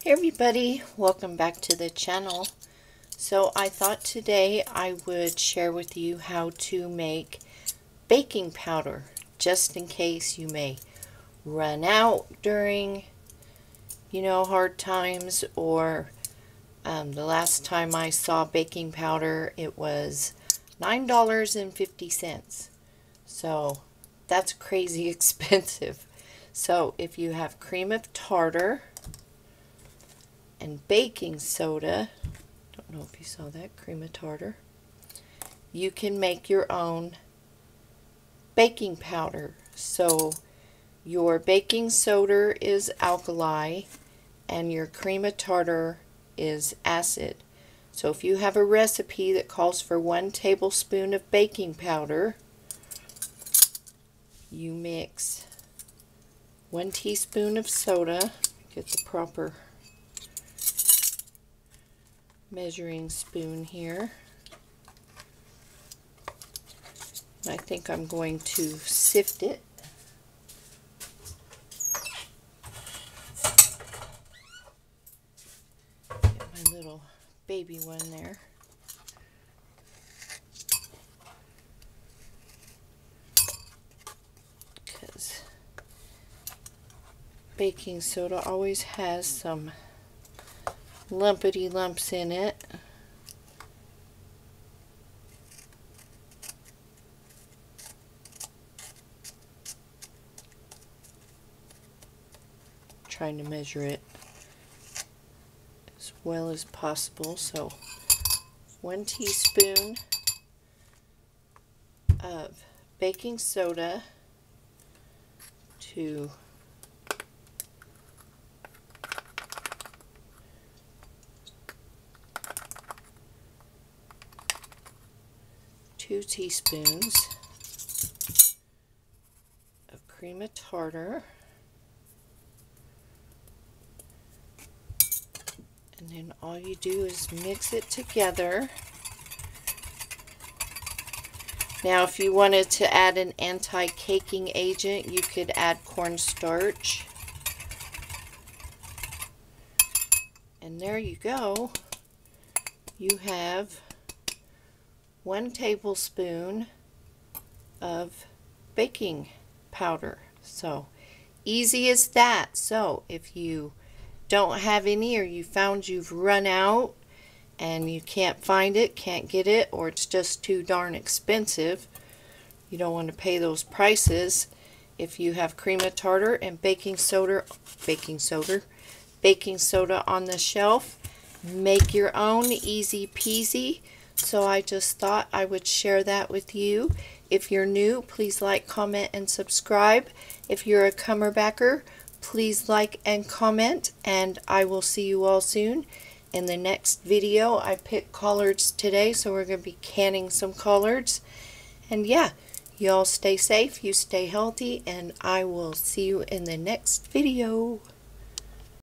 Hey everybody, welcome back to the channel. So I thought today I would share with you how to make baking powder, just in case you may run out during, hard times, or the last time I saw baking powder it was $9.50. So that's crazy expensive. So if you have cream of tartar and baking soda, don't know if you saw that, cream of tartar, you can make your own baking powder. So your baking soda is alkali and your cream of tartar is acid. So if you have a recipe that calls for 1 tablespoon of baking powder, you mix 1 teaspoon of soda, get the proper measuring spoon here. I think I'm going to sift it. Get my little baby one there. Because baking soda always has some lumpity lumps in it. Trying to measure it as well as possible. So 1 teaspoon of baking soda to 2 teaspoons of cream of tartar, and then all you do is mix it together. Now if you wanted to add an anti-caking agent, you could add cornstarch. And there you go. You have 1 tablespoon of baking powder. So easy as that. So if you don't have any, or you found you've run out and you can't find it, can't get it, or it's just too darn expensive, you don't want to pay those prices, if you have cream of tartar and baking soda on the shelf, make your own, easy peasy. So I just thought I would share that with you. If you're new, please like, comment, and subscribe. If you're a comer-backer, please like and comment, and I will see you all soon in the next video. I picked collards today, so we're going to be canning some collards. And yeah, you all stay safe, you stay healthy, and I will see you in the next video.